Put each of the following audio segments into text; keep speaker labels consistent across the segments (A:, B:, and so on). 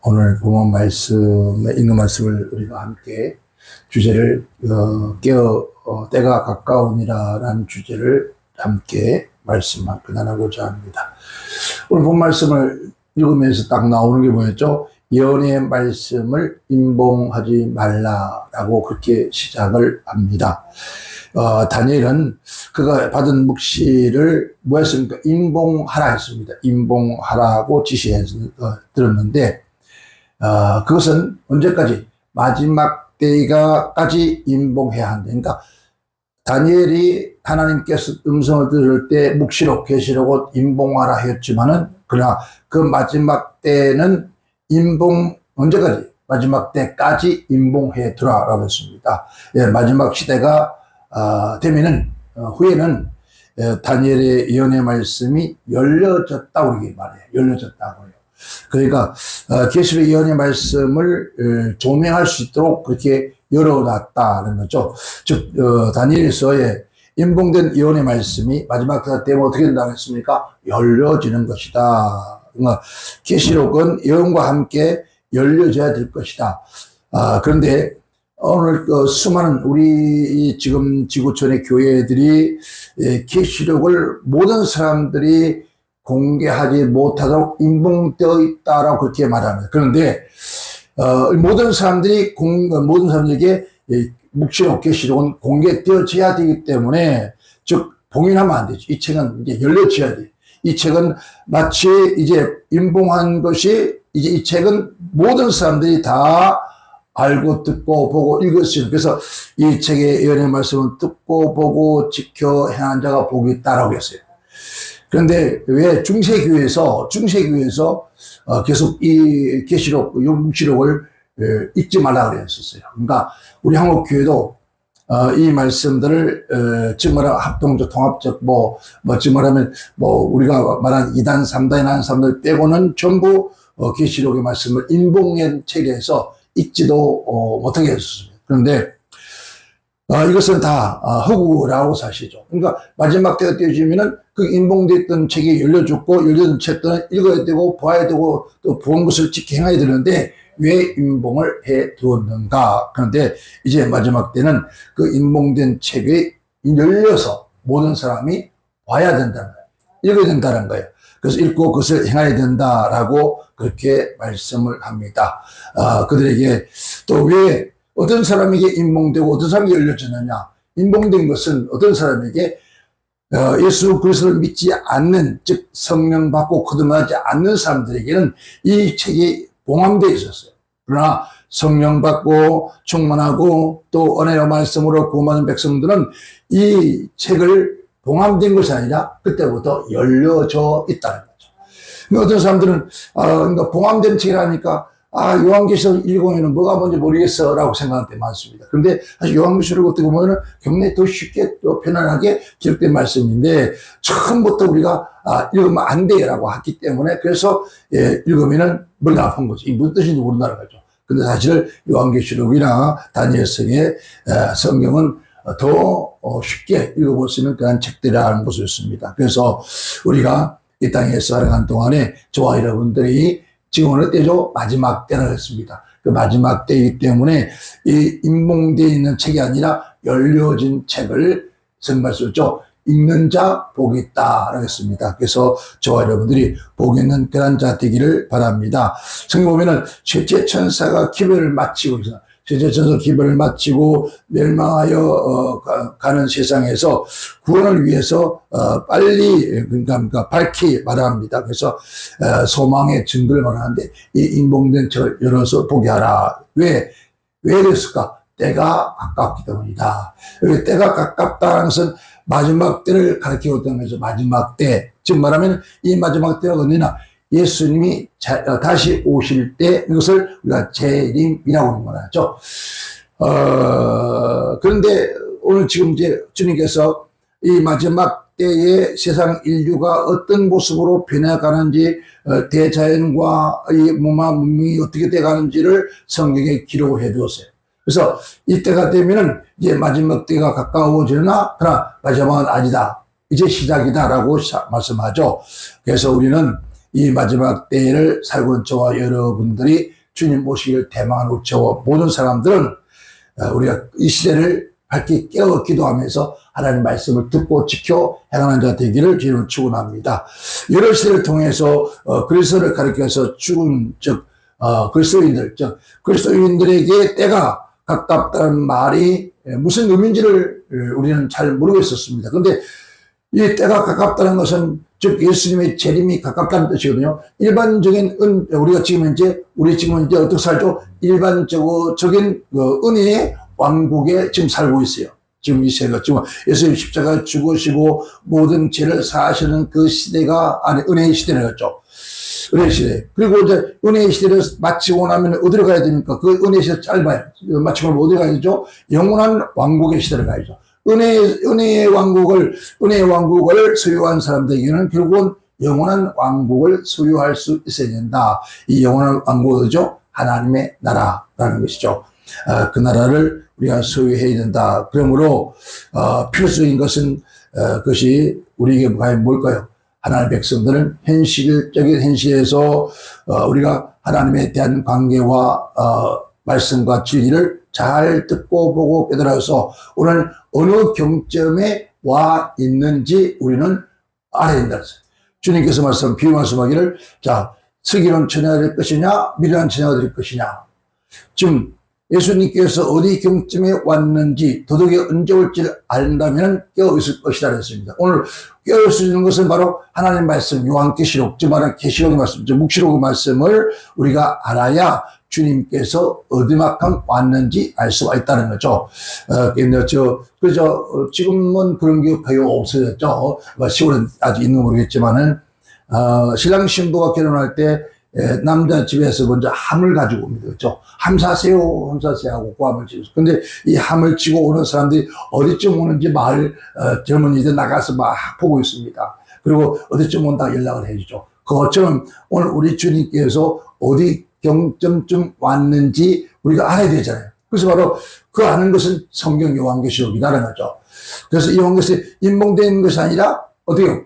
A: 오늘 본문 말씀에 있는 말씀을 우리가 함께 주제를 때가 가까우니라라는 주제를 함께 나누고자 합니다. 오늘 본 말씀을 읽으면서 딱 나오는 게 뭐였죠? 예언의 말씀을 임봉하지 말라라고 그렇게 시작을 합니다. 다니엘은 그가 받은 묵시를 뭐 했습니까? 임봉하라 했습니다. 임봉하라고 들었는데, 그것은 언제까지? 마지막 때가까지 임봉해야 한다. 그러니까 다니엘이 하나님께서 음성을 들을 때 묵시록, 계시록을 임봉하라 했지만은, 그러나 그 마지막 때는 언제까지? 마지막 때까지 임봉해 두라라고 했습니다. 예, 마지막 시대가 되면은 후에는 다니엘의 예언의 말씀이 열려졌다고 이렇게 말해요. 열려졌다고요. 그러니까 계시록 예언의 말씀을 조명할 수 있도록 그렇게 열어놨다는 거죠. 즉 다니엘서에 임봉된 예언의 말씀이 마지막 때면 어떻게 된다고 했습니까? 열려지는 것이다. 그러니까 계시록은 예언과 함께 열려져야 될 것이다. 그런데 오늘 수많은 우리 지금 지구촌의 교회들이 계시록을 모든 사람들이 공개하지 못하도록 임봉되어 있다라고 그렇게 말합니다. 그런데 모든 사람들에게 묵시록, 계시록은 공개되어져야 되기 때문에, 즉 봉인하면 안 되죠. 이 책은 이제 열려져야 돼요. 이 책은 마치 이제 임봉한 것이 이제 이 책은 모든 사람들이 다 알고 듣고 보고 읽을 수 있는, 그래서 이 책의 예언의 말씀을 듣고 보고 지켜 행한 자가 복이 있다라고 했어요. 그런데 왜 중세교회에서 계속 이 계시록, 묵시록을 읽지 말라 그랬었어요. 그러니까 우리 한국교회도 이 말씀들을 지금 말하면 합동적, 통합적, 지금 말하면 우리가 말한 2단, 3단이 나는 사람들 빼고는 전부 계시록의 말씀을 임봉한 책에서 읽지도 못하게 했었습니다. 그런데 이것은 다 허구라고 사실이죠. 그러니까 마지막 때가 되어지면은 그 임봉됐던 책이 열려졌고, 열려진 책들은 읽어야 되고 봐야 되고 또 본 것을 지켜 행해야 되는데 왜 임봉을 해 두었는가? 그런데 이제 마지막 때는 그 임봉된 책이 열려서 모든 사람이 봐야 된다는 거예요. 읽어야 된다는 거예요. 그래서 읽고 그것을 행해야 된다라고 그렇게 말씀을 합니다. 그들에게 또 왜 어떤 사람에게 임봉되고 어떤 사람에게 열려졌느냐? 임봉된 것은 어떤 사람에게 예수 그리스도를 믿지 않는, 즉 성령 받고 거듭나지 않는 사람들에게는 이 책이 봉함되어 있었어요. 그러나 성령 받고 충만하고 또 은혜의 말씀으로 구원받은 백성들은 이 책을 봉함된 것이 아니라 그때부터 열려져 있다는 거죠. 그러니까 어떤 사람들은 그러니까 봉함된 책이라니까 요한계시록 읽으면 뭐가 뭔지 모르겠어 라고 생각할 때 많습니다. 그런데 사실 요한계시록 어떻게 보면 굉장히 더 쉽게 또 편안하게 기록된 말씀인데, 처음부터 우리가 읽으면 안 돼 라고 했기 때문에, 그래서 읽으면 머리가 아픈 거죠. 이게 무슨 뜻인지 모른다는 거죠. 근데 사실 요한계시록이나 다니엘서의 성경은 더 쉽게 읽어볼 수 있는 그런 책들이라는 것을 있습니다. 그래서 우리가 이 땅에 살아가는 동안에 저와 여러분들이 지금 어느 때죠? 마지막 때라고 했습니다. 그 마지막 때이기 때문에 이 임봉되어 있는 책이 아니라 열려진 책을 성경 썼죠. 읽는 자 복이 있다라고 했습니다. 그래서 저와 여러분들이 복 있는 그런 자 되기를 바랍니다. 성경 보면은 셋째 천사가 기별을 마치고 있어요. 셋째 천사 기별을 마치고 멸망하여 가는 세상에서 구원을 위해서 빨리 그러니까 밝히 말합니다. 그래서 소망의 증거를 말하는데 이 임봉된 책을 열어서 보게 하라. 왜 그랬을까? 때가 가깝기 때문이다. 여기 때가 가깝다는 것은 마지막 때를 가리키고 있다는 거죠. 마지막 때. 즉 말하면 이 마지막 때가 언제나 예수님이 다시 오실 때, 이것을 우리가 재림이라고 말하죠. 그런데 오늘 지금 이제 주님께서 이 마지막 때에 세상 인류가 어떤 모습으로 변해가는지, 대자연과 이 문명이 어떻게 돼가는지를 성경에 기록을 해 두었어요. 그래서 이때가 되면은 이제 마지막 때가 가까워지나, 그러나 마지막은 아니다. 이제 시작이다라고 말씀하죠. 그래서 우리는 이 마지막 때를 살고 있는 저와 여러분들이 주님 오시기를 대망하고 저와 모든 사람들은 우리가 이 시대를 밝게 깨어 기도하면서 하나님의 말씀을 듣고 지켜 행하는 자 되기를 주님을 축원합니다. 여러 시대를 통해서 그리스도를 가리켜서 죽은 그리스도인들, 즉 그리스도인들에게 때가 가깝다는 말이 무슨 의미인지를 우리는 잘 모르겠었습니다. 그런데 이 때가 가깝다는 것은 즉 예수님의 재림이 가깝다는 뜻이거든요. 일반적인 우리가 지금 이제 어떻게 살죠? 일반적인 은혜의 왕국에 지금 살고 있어요. 지금 이 세가 지금 예수님 십자가 죽으시고 모든 죄를 사하시는 그 시대가 은혜의 시대라겠죠. 은혜의 시대. 그리고 이제 은혜의 시대를 마치고 나면 어디로 가야 됩니까? 그 은혜의 시대 짧아요. 마치고 나면 어디로 가야죠? 영원한 왕국의 시대를 가야죠. 은혜의 왕국을 소유한 사람들에게는 결국은 영원한 왕국을 소유할 수 있어야 된다. 이 영원한 왕국이죠. 하나님의 나라라는 것이죠. 그 나라를 우리가 소유해야 된다. 그러므로 필수적인 것은 그것이 우리에게 과연 뭘까요? 하나님의 백성들은 현실적인 현실에서 우리가 하나님에 대한 관계와 말씀과 진리를 잘 듣고 보고 깨달아서 오늘 어느 경점에 와 있는지 우리는 알아야 된다. 주님께서 비유 말씀하기를 자, 서기는 처녀가 될 것이냐 미련한 처녀가 될 것이냐. 지금 예수님께서 어디 경점에 왔는지 도덕이 언제 올지를 안다면 깨어있을 것이다 그랬습니다. 오늘 깨어있는 것은 바로 하나님 말씀, 요한계시록, 즉 말하는 계시록의 말씀, 즉 묵시록의 말씀을 우리가 알아야 주님께서 어디만큼 왔는지 알 수가 있다는 거죠. 지금은 그런 게 거의 없어졌죠. 시골은 아직 있는 거 모르겠지만은, 신랑 신부가 결혼할 때 남자 집에서 먼저 함을 가지고 옵니다. 그렇죠? 함 사세요 하고 그 함을 지고. 근데 이 함을 지고 오는 사람들이 어디쯤 오는지 마을 젊은이들 나가서 막 보고 있습니다. 그리고 어디쯤 온다 연락을 해주죠. 그것처럼 오늘 우리 주님께서 어디 경점쯤 왔는지 우리가 알아야 되잖아요. 그래서 바로 그 아는 것은 성경 요한계시록이라는 거죠. 그래서 이 요한계시록이 인봉되는 것이 아니라 어떻게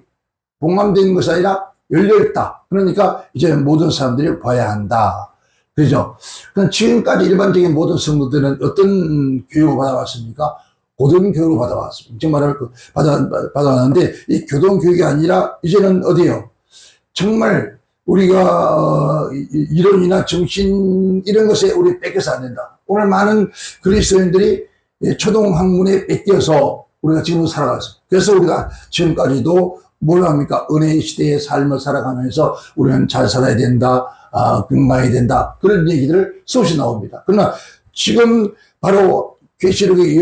A: 봉함되는 것이 아니라 열려있다. 그러니까 이제 모든 사람들이 봐야 한다. 그죠? 그럼 지금까지 일반적인 모든 성도들은 어떤 교육을 받아왔습니까? 고등교육을 받아왔습니다. 정말 받아왔는데 이 교동교육이 아니라 이제는 어디요? 정말 우리가 이론이나 정신 이런 것에 우리 뺏겨서 안 된다. 오늘 많은 그리스도인들이 초등학문에 뺏겨서 우리가 지금 살아갔습니다. 그래서 우리가 지금까지도 뭘 합니까? 은혜의 시대의 삶을 살아가면서 우리는 잘 살아야 된다, 건강해야 된다. 그런 얘기들을 수없이 나옵니다. 그러나 지금 바로 계시록이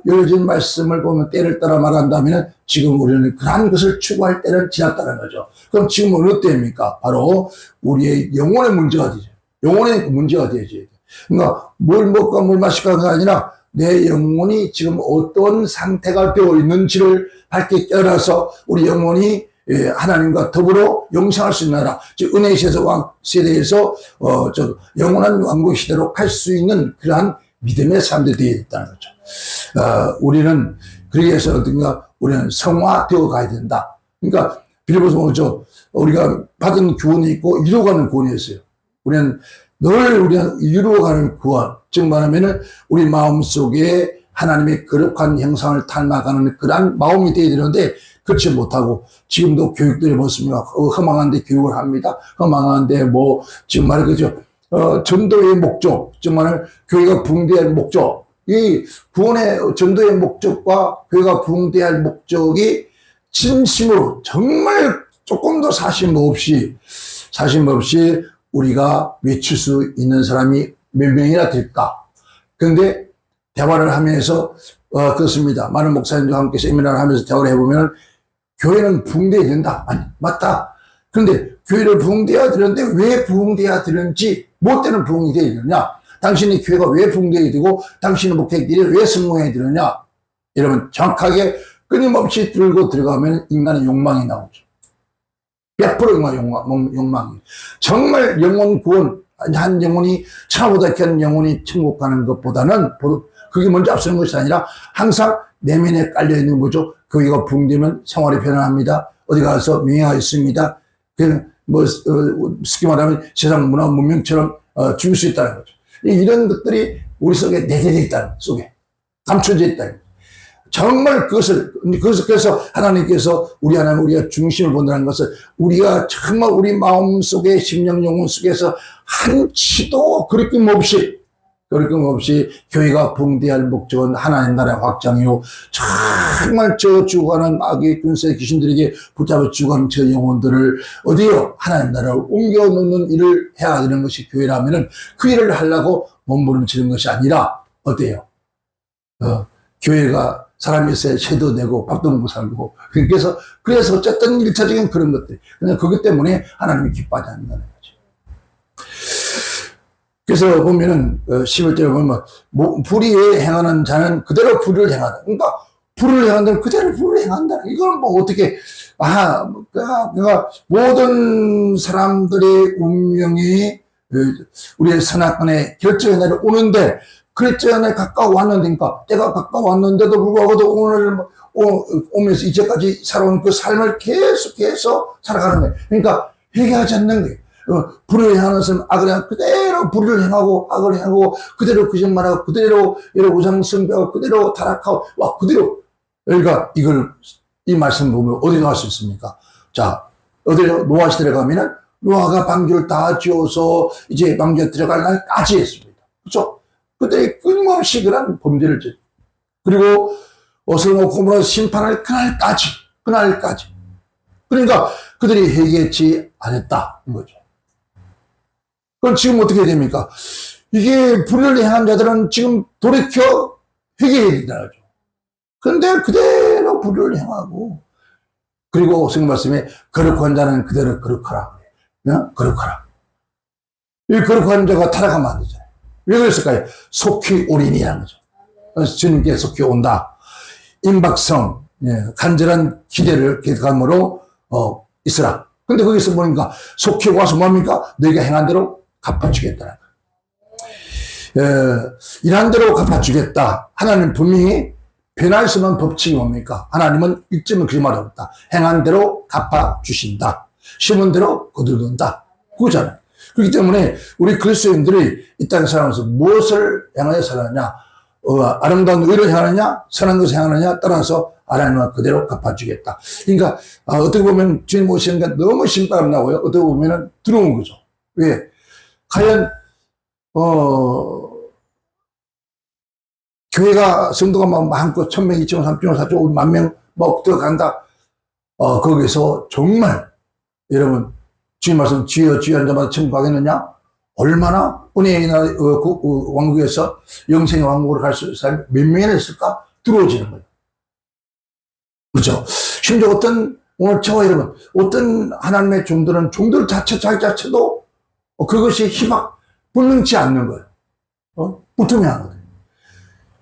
A: 열려진 말씀을 보면 때를 따라 말한다면 지금 우리는 그러한 것을 추구할 때는 지났다는 거죠. 그럼 지금 어느 때입니까? 바로 우리의 영혼의 문제가 되죠. 영혼의 문제가 되지. 그러니까 뭘 먹고 뭘 마실까가 아니라 내 영혼이 지금 어떤 상태가 되어 있는지를 밝게 깨달아서 우리 영혼이 하나님과 더불어 영생할 수 있는 나라, 즉 은혜의 세대에서 영원한 왕국 시대로 갈 수 있는 그러한 믿음의 사람들이 되어야 있다는 거죠. 우리는 그래서 어딘가 우리는 성화되어 가야 된다. 그러니까 빌립보서 보죠. 우리가 받은 구원이 있고 이루어가는 구원이 있어요. 우리는 이루어가는 구원, 즉 말하면은 우리 마음속에 하나님의 거룩한 형상을 닮아가는 그러한 마음이 되어야 되는데 그렇지 못하고 지금도 교육들이 뭐습니까? 허망한데 교육을 합니다. 허망한데 지금 말이죠. 전도의 목적, 즉 말하면 교회가 부흥돼야 할 목적, 이 구원의 전도의 목적과 교회가 부흥돼야 할 목적이 진심으로 정말 조금도 사심 없이 우리가 외칠 수 있는 사람이 몇 명이나 될까? 그런데 대화를 하면서 그렇습니다. 많은 목사님들과 함께 세미나를 하면서 대화를 해보면 교회는 부흥돼야 된다. 아니 맞다. 그런데 교회를 부흥돼야 되는데 왜 부흥돼야 되는지 뭐 때는 부흥이 돼야 되느냐? 당신의 교회가 왜 부흥돼야 되고 당신의 목회들이 왜 성공해야 되느냐? 여러분 정확하게 끊임없이 들고 들어가면 인간의 욕망이 나오죠. 100% 욕망이. 정말 영혼 구원, 한 영혼이 천하보다 귀한 영혼이 천국 가는 것보다는 그게 먼저 앞서는 것이 아니라 항상 내면에 깔려있는 거죠. 교회가 부흥되면 생활이 편안합니다. 어디 가서 명예가 있습니다. 쉽게 말하면 세상 문화 문명처럼 줄 수 있다는 거죠. 이런 것들이 우리 속에 내재되어 있다는 것, 속에 감춰져 있다는 것. 정말 그래서 하나님께서 우리가 중심을 본다는 것은 우리가 정말 우리 마음 속에 심령 영혼 속에서 한치도 거리낌 없이 교회가 붕대할 목적은 하나님 나라의 확장이요, 정말 저 죽어가는 악의 군세 귀신들에게 붙잡아 죽어가는 저 영혼들을 어디요? 하나님 나라를 옮겨놓는 일을 해야 되는 것이 교회라면은 그 일을 하려고 몸부림치는 것이 아니라 어때요? 교회가 사람이 있어야 채도 내고 밥도 먹고 살고, 그래서 어쨌든 일차적인 그런 것들, 그냥 그것 때문에 하나님이 기뻐하지 않는다는 거죠. 그래서 보면은 11절에 보면 불의에 행하는 자는 그대로 불의를 행한다. 그러니까 불을 행한다면 그대로 불을 행한다. 이건 뭐 어떻게 그러니까 모든 사람들의 운명이 우리의 선악간에 결정에 내려오는데, 결정에 가까워왔는데, 그러니까 때가 가까워왔는데도 불구하고 오늘 오면서 이제까지 살아온 그 삶을 계속해서 살아가는 거예요. 그러니까 회개하지 않는 거예요. 불을 행하는 사람 악을 행하고 그대로 불을 행하고 악을 행하고 그대로 거짓말하고 그대로 우상 숭배하고 그대로 타락하고 그대로. 그러니까 이 말씀 보면 어디 나올 수 있습니까? 자, 노아 시대에 가면은 노아가 방주를 다 지어서 이제 방주에 들어갈 날까지 했습니다. 그렇죠? 그때 끊임없이 그런 범죄를 짓. 그리고 어서로 고모라 심판할 그날까지. 그러니까 그들이 회개치 않았다. 이거죠. 그럼 지금 어떻게 됩니까? 이게 불의를 행한 자들은 지금 돌이켜 회개해야 된다죠. 그런데 그대로 불의를 행하고, 그리고 성경 말씀에 거룩한 자는 그대로 거룩하라. 거룩하라. 이 거룩한 자가 타락하면 안 되잖아요. 왜 그랬을까요? 속히 올인이라는 거죠. 주님께 속히 온다. 임박성, 간절한 기대를 계속함으로 있으라. 근데 거기서 보니까 속히 와서 뭡니까? 너희가 행한 대로 갚아주겠다는 거예요. 일한 대로 갚아주겠다. 하나님 분명히 변할 수 없는 법칙이 뭡니까? 하나님은 일점을 그리 말이 없다. 행한 대로 갚아주신다. 심은 대로 거두는다. 그거잖아요. 그렇기 때문에 우리 그리스도인들이 이 땅에 살아가면서 무엇을 향하여 살아가냐, 아름다운 의를 향하느냐, 선한 것을 향하느냐 따라서 하나님은 그대로 갚아주겠다. 그러니까 어떻게 보면 주님 오시니까 너무 신바람나고요. 어떻게 보면 들어온 거죠. 왜? 과연 교회가 성도가 막 많고 1000명, 2000명, 3000명, 4000명, 10,000명 막 들어간다. 거기서 정말 여러분 주님 말씀 주여 주여 하는 자마다 천국 가겠느냐? 얼마나 은혜의 왕국에서 영생의 왕국으로 갈 수 있는 사람이 몇 명이나 있을까? 들어오지는 거예요. 그렇죠? 심지어 오늘 저와 여러분, 어떤 하나님의 종들 자기 자체도 그것이 분명치 않는 거예요. 불투명하거든요.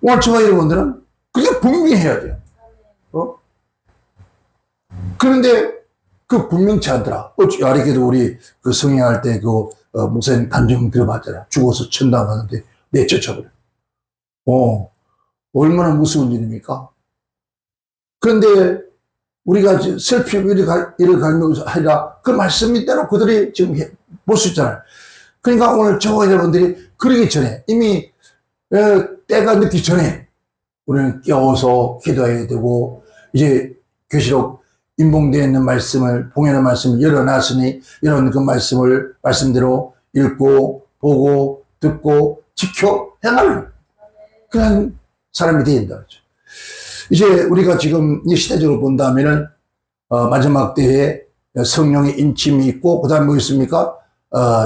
A: 오늘 저와 여러분들은 그게 분명해야 돼요. 그런데 그 분명치 않더라. 아래에도 우리 그 성행할 때 목사님 간증 들어봤잖아요. 죽어서 천당 가는데 내쫓아버려. 얼마나 무서운 일입니까? 그런데 우리가 슬피 이를 갈면서 하리라. 그 말씀대로 그들이 지금 볼 수 있잖아요. 그러니까 오늘 저와 여러분들이 그러기 전에, 이미 때가 늦기 전에 우리는 깨워서 기도해야 되고, 이제 계시록 인봉되어 있는 말씀을, 봉해놓은 말씀을 열어놨으니 이런 그 말씀대로 읽고 보고 듣고 지켜 행하는 그런 사람이 되어야 된다. 이제 우리가 지금 이 시대적으로 본다면은 마지막 때에 성령의 인침이 있고, 그 다음에 뭐 있습니까?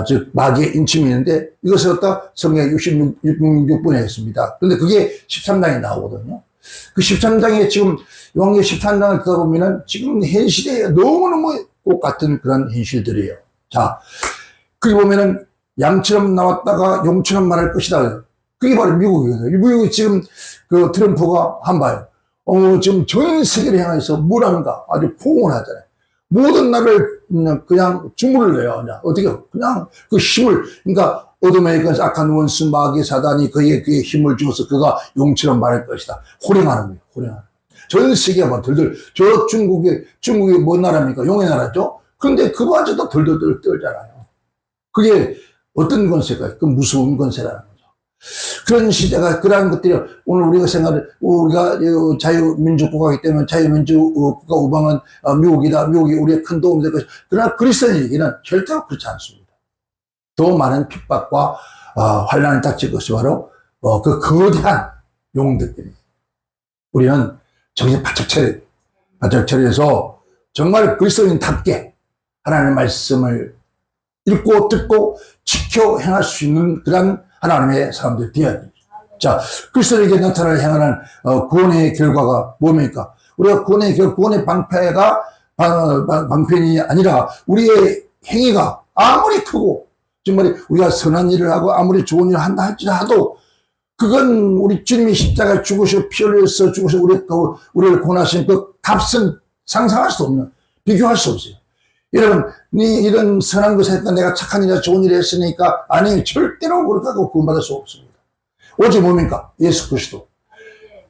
A: 즉 마귀의 인침이 있는데, 이것을 갖다 성경 66분에 했습니다. 그런데 그게 13장에 나오거든요. 그 13장에 지금 요한계시록 13장을 듣다 보면은 지금 현 시대에 너무너무 똑같은 그런 현실들이에요. 자, 거기 보면은 양처럼 나왔다가 용처럼 말할 것이다. 그게 바로 미국이거든요. 미국이 지금 그 트럼프가 한봐요. 지금 전 세계를 향해서 뭐라는가 아주 포옹을 하잖아요. 모든 나라를 그냥 주물러요. 그냥 그 힘을, 그러니까 어둠의 그 악한 원수 마귀 사단이 그의 힘을 주어서 그가 용처럼 말할 것이다. 호령하는 거예요. 호령하는. 전 세계가 막 들들, 저 중국이 뭔 나라입니까? 용의 나라죠? 그런데 그거마저도 들들들 떨잖아요. 그게 어떤 권세가? 그 무서운 권세라는 거죠. 그런 시대가, 그러한 것들이 오늘 우리가 우리가 자유민주국가이기 때문에 자유민주국가 우방은 미국이다. 미국이 우리의 큰 도움이 될 것이다. 그러나 그리스도인에게는 절대로 그렇지 않습니다. 더 많은 핍박과 환난을 닥칠 것이 바로 그 거대한 용들입니다. 우리는 정신 바짝 차려서 정말 그리스도인답게 하나님의 말씀을 읽고 듣고 지켜 행할 수 있는 그런 하나님의 사람들이 되어야 됩니다. 자, 그리스도에게 나타날 행하는 구원의 결과가 뭡니까? 우리가 구원의 방편이 아니라 우리의 행위가 아무리 크고 정말 우리가 선한 일을 하고 아무리 좋은 일을 한다 할지라도 그건 우리 주님이 십자가에 죽으시고 피 흘려서 죽으시고 우리를 구원하신 그 값은 상상할 수 없는, 비교할 수 없어요. 여러분, 이런 선한 것을 했다, 내가 착한 일이나 좋은 일을 했으니까, 아니, 절대로 그렇게 하고 구원받을 수 없습니다. 오직 뭡니까? 예수 그리스도.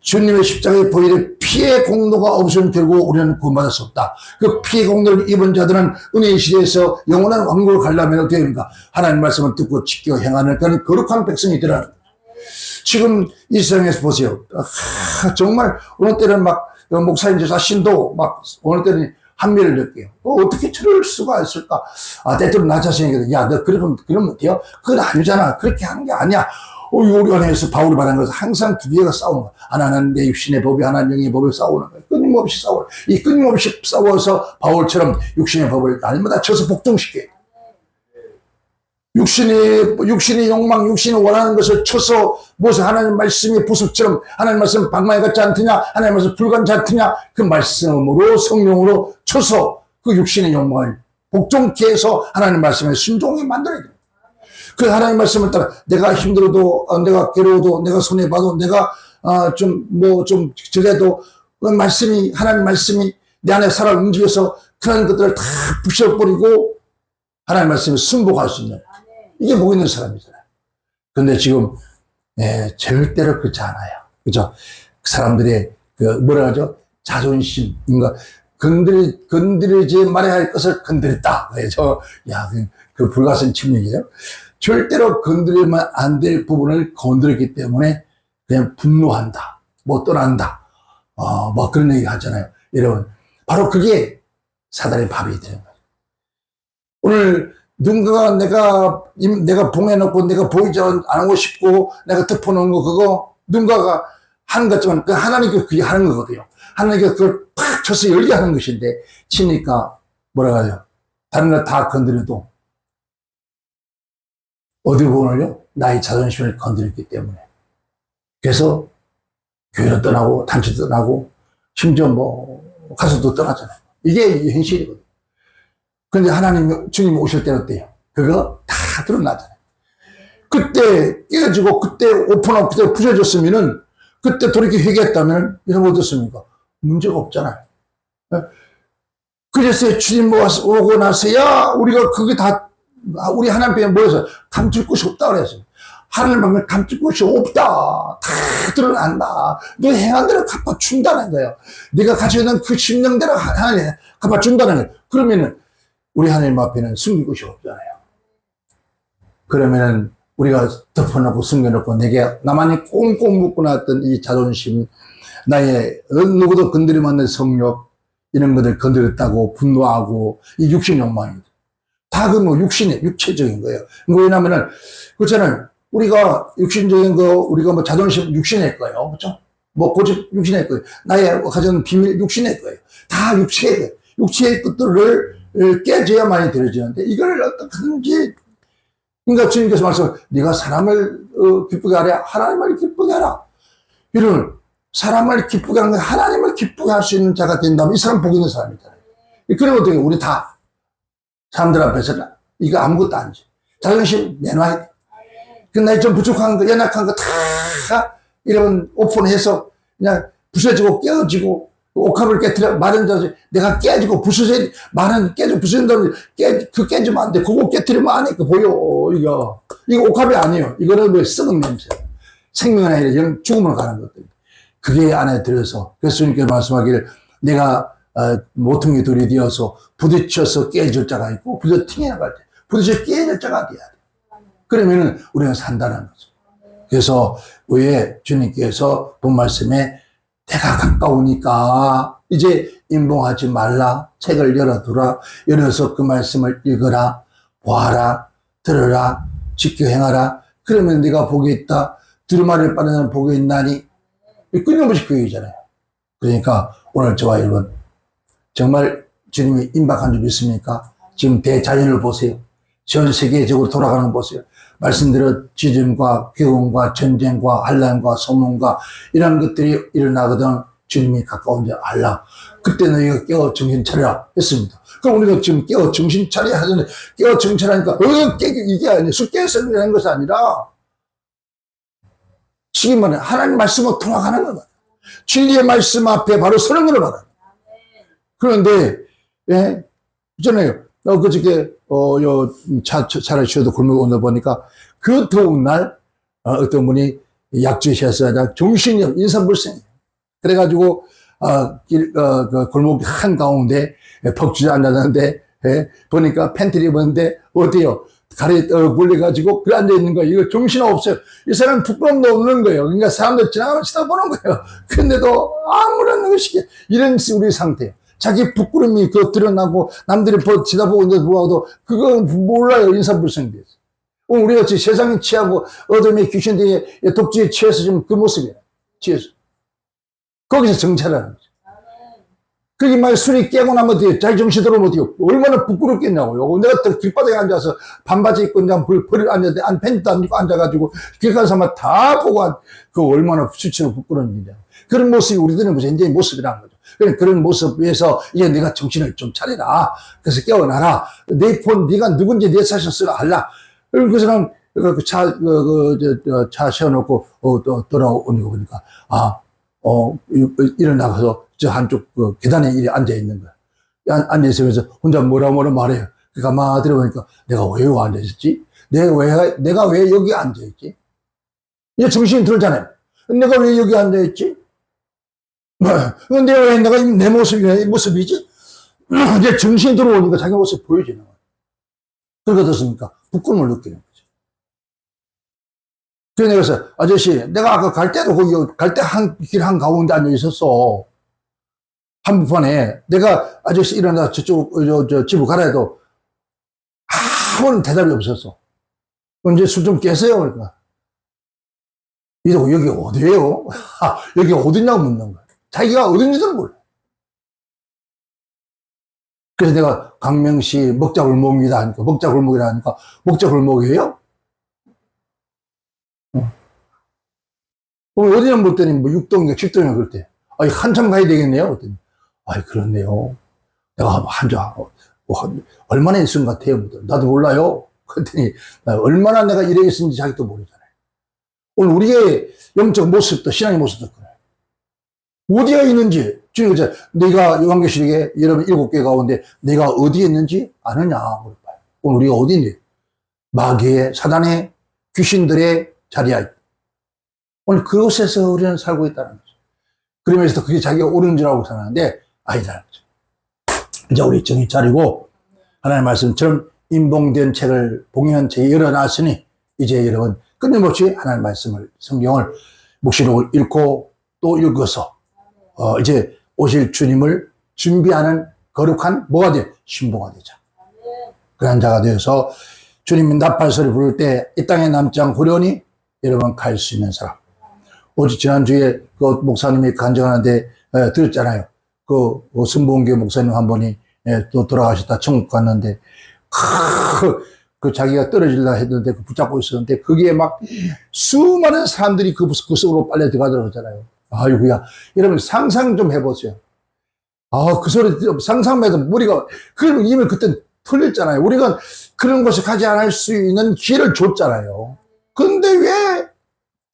A: 주님의 십자가의 보혈의 피의 공로가 없으면 결국 우리는 구원받을 수 없다. 그 피의 공로를 입은 자들은 은혜의 시대에서 영원한 왕국을 가려면 어떻게 됩니까? 하나님의 말씀을 듣고 지켜 행하는 그런 거룩한 백성이 되라는 거예요. 지금 이 세상에서 보세요. 정말 어느 때는 막 목사님 자신도 막 어느 때는 한미를 느껴요. 어떻게 저럴 수가 있을까? 때때로 나 자신에게 야, 너 그러면 돼요? 그건 아니잖아. 그렇게 하는 게 아니야. 우리 안에서 바울이 말한 것은 항상 두 개가 싸우는 거야. 하나는 내 육신의 법이, 하나는 영의 법이 싸우는 거야. 끊임없이 싸워요. 이 끊임없이 싸워서 바울처럼 육신의 법을 날마다 쳐서 복종시켜요. 육신의 욕망, 육신이 원하는 것을 쳐서 무엇을 하나님 말씀이 부습처럼 하나님 말씀 방망이 같지 않느냐, 하나님 말씀 불 같지 않느냐, 그 말씀으로 성령으로 쳐서 그 육신의 욕망을 복종케 해서 하나님 말씀에 순종히 만들어야 돼요. 그 하나님 말씀을 따라 내가 힘들어도, 내가 괴로워도, 내가 손해봐도, 내가 저래도 그 말씀이, 하나님 말씀이 내 안에 살아 움직여서 그런 것들을 다 부셔버리고 하나님 말씀에 순복할 수 있는, 이게 복 있는 사람이잖아요. 근데 지금 절대로 그렇지 않아요. 그죠? 사람들의 뭐라 하죠? 자존심, 뭔가 건드리지 말아야 할 것을 건드렸다. 그 불가선 침략이죠. 절대로 건드리면 안 될 부분을 건드렸기 때문에 그냥 분노한다, 떠난다, 그런 얘기 하잖아요. 여러분, 바로 그게 사단의 밥이 되는 거예요. 오늘 누군가가 내가 봉해놓고 내가 보이지 않고 싶고 내가 덮어놓은 거 그거 누군가가 하는 것지만 그 하나님께서 그게 하는 거거든요. 하나님께서 그걸 팍 쳐서 열게 하는 것인데 치니까 뭐라 하죠? 다른 거 다 건드려도 어디 부분을요? 나의 자존심을 건드렸기 때문에. 그래서 교회로 떠나고 단체도 떠나고 심지어 가서도 떠나잖아요. 이게 현실이거든요. 근데 주님 오실 때는 어때요? 그거 다 드러나잖아요. 그때 깨지고, 그때 오픈하고, 그때 부서졌으면은, 그때 돌이켜 회개했다면, 이런 거 어떻습니까? 문제가 없잖아요. 그래서 주님 오고 나서야, 우리가 그게 다, 우리 하나님 앞에 모여서 감출 곳이 없다 그랬어요. 하나님 앞에 감출 곳이 없다. 다 드러난다. 너 행한 대로 갚아준다는 거예요. 네가 가지고 있는 그 심령대로 하나님 갚아준다는 거예요. 그러면은, 우리 하나님 앞에는 숨길 곳이 없잖아요. 그러면은 우리가 덮어놓고 숨겨놓고 내게 나만이 꽁꽁 묶고 놨던 이 자존심, 나의 누구도 건드리면 안 될 성욕, 이런 것들 건드렸다고 분노하고 이 육신 욕망입니다. 다 육체적인 거예요. 왜냐면은 그렇잖아요. 우리가 육신적인 거, 우리가 자존심 육신의 거예요. 그렇죠? 고집 육신의 거예요. 나의 가진 비밀 육신의 거예요. 다 육체의 거예요. 육체의 것들을 깨져야만이 되어지는데 이걸 어떻게든지, 그러니까 주님께서 네가 사람을 기쁘게 하랴, 하나님을 기쁘게 하라. 이런 사람을 기쁘게 하는 건 하나님을 기쁘게 할 수 있는 자가 된다면 이 사람 복 있는 사람이잖아요. 그러면 어떻게 우리 다 사람들 앞에서는 이거 아무것도 아니지. 자존심 내놔야 돼. 그 나이 좀 부족한 거, 연약한 거 다 이런 오픈해서 그냥 부서지고 깨어지고 옥합을 깨뜨려 마른 자세, 내가 깨지고 부서져, 마른 깨지고 부서진다면 깨지면 안 돼. 그거 깨뜨리면 안 해. 보여. 이거 옥합이 아니에요. 이거는 썩은 냄새. 생명은 아니라 죽음으로 가는 것들. 그게 안에 들어서, 그래서 주님께서 말씀하기를 내가 모퉁이 돌이 되어서 부딪혀서 깨질 자가 있고 부딪혀 튕겨나갈 때 부딪혀 깨질 자가 돼야 돼. 그러면은 우리는 산다는 거죠. 그래서 왜 주님께서 본 말씀에 때가 가까우니까 이제 임봉하지 말라. 책을 열어두라. 열어서 그 말씀을 읽어라. 보아라. 들어라. 지켜 행하라. 그러면 네가 복이 있다. 두루마리를 빠르는 복이 있나니. 끊임없이 그 얘기잖아요. 그러니까 오늘 저와 여러분 정말 주님이 임박한 줄 믿습니까? 지금 대자연을 보세요. 전 세계적으로 돌아가는 거 보세요. 말씀대로 지진과 기온과 전쟁과 환난과 소문과 이런 것들이 일어나거든 주님이 가까운지 알라. 그때 너희가 깨어 정신 차려라 했습니다. 그럼 우리가 지금 깨어 정신 차려야 하는데 깨어 정신 차리니까 이게 아니에요. 숙제에서 일어나는 것이 아니라 지금 말해 하나님 말씀으로 통화하는 거다. 진리의 말씀 앞에 바로 서는 거를 말하는. 그런데 예, 있잖아요. 그저께 차를 쉬어도 골목에 오다 보니까 그 더운 날 어떤 분이 약주시에서 정신이 인산불성이에요. 그래가지고 그 골목 한 가운데 벅주저 앉았는데 보니까 팬티를 입었는데 어때요? 다리 물려가지고 그 앉아있는 거예요. 이거 정신 없어요. 이 사람 부끄럼도 없는 거예요. 그러니까 사람들 지나가면 쳐다보는 거예요. 근데도 아무런 것이 이런 우리 상태예요. 자기 부끄러움이 그 드러나고 남들이 지나보고 있는데 불구하고도 그건 몰라요. 인사불성에 대해서. 우리가 지금 세상에 취하고 어둠의 귀신들의 독주에 취해서 지금 그 모습이에요. 취해서. 거기서 정찰하는 거죠. 그게 말 술이 깨고 나면 어때요? 자기 정신 들어오면 어때요? 얼마나 부끄럽겠냐고요. 내가 또 길바닥에 앉아서 반바지 입고 그냥 벌을 앉았는데 팬티도 안 입고 앉아가지고 길 가는 사람 다 보고 그 얼마나 수치로 부끄러운 일이야. 그런 모습이 우리들은 현재의 모습이라는 거죠. 그런 모습 위해서 이제 네가 정신을 좀 차리라. 그래서 깨어나라. 내 폰, 네가 누군지 내 사실 쓰라 할라. 그래서 난 차 세워놓고 또 돌아오는 거 보니까 일어나가서 저 한쪽 계단에 이리 앉아있는 거야. 앉아있으면서 혼자 뭐라 말해요. 그러니까 막 들어보니까 내가 왜 여기 앉아있었지? 내가 왜 여기 앉아있지? 이제 정신이 들잖아요. 내가 왜 여기 앉아있지? 근데 왜 내가 내 모습이지? 이제 정신이 들어오니까 자기 모습이 보여지는 거야. 그러게 됐습니까? 부끄러움을 느끼는 거죠. 그래서 아저씨, 내가 아까 갈 때도 거기 갈 때 길 한가운데 앉아 있었어. 한복판에 내가 아저씨 일어나 저쪽 집으로 가라 해도 아무런 대답이 없었어. 그럼 이제 술 좀 깨세요. 그러니까 이러고 여기 어디예요? 여기 어디냐고 묻는 거야. 자기가 어딘지도 몰라. 그래서 내가 강명시 먹자골목이다 하니까 먹자골목이라 하니까 먹자골목이에요? 어디냐 물더니 뭐 6동인가 10동인가 그럴 때 한참 가야 되겠네요. 그랬더니 그렇네요. 내가 얼마나 있은 것 같아요. 나도 몰라요. 그랬더니 얼마나 내가 이래 있었는지 자기도 모르잖아요. 오늘 우리의 영적 모습도 신앙의 모습도 그래요. 어디에 있는지 주님 그죠? 네가 요한계시록에 여러분 7개 가운데 내가 어디에 있는지 아느냐 물어봐요. 오늘 우리가 어디 있니? 마귀의 사단의 귀신들의 자리에 있다. 오늘 그곳에서 우리는 살고 있다는 거죠. 그러면서 그게 자기가 옳은 줄 알고 사는데 아니다는 거죠. 이제 우리 정신 차리고 하나님의 말씀처럼 임봉된 책을 봉인한 책이 열어놨으니 이제 여러분 끊임없이 하나님의 말씀을 성경을 묵시록을 읽고 또 읽어서 이제 오실 주님을 준비하는 거룩한 뭐가 돼? 신부가 되자. 그런 자가 되어서 주님이 나팔소리 부를 때 이 땅에 남지 않고 후련히 여러분 갈 수 있는 사람. 어제 지난주에 그 목사님이 간증하는데 들었잖아요. 그 순복음교회 목사님 한 분이 또 돌아가셨다 천국 갔는데 그 자기가 떨어질라 했는데 그 붙잡고 있었는데 그게 막 수많은 사람들이 그 속으로 빨려 들어가더라고 하잖아요. 아이고야. 여러분 상상 좀 해보세요. 그 소리 상상해도 머리가 그러면 이미 그때 틀렸잖아요. 우리가 그런 곳에 가지 않을 수 있는 기회를 줬잖아요. 근데 왜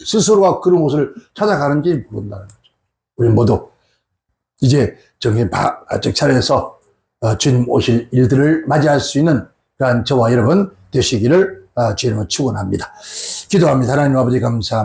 A: 스스로가 그런 곳을 찾아가는지 모른다는 거죠. 우리 모두 이제 정신 바짝 차려서 주님 오실 일들을 맞이할 수 있는 그런 저와 여러분 되시기를 주님을 축원합니다. 기도합니다. 하나님 아버지 감사합니다.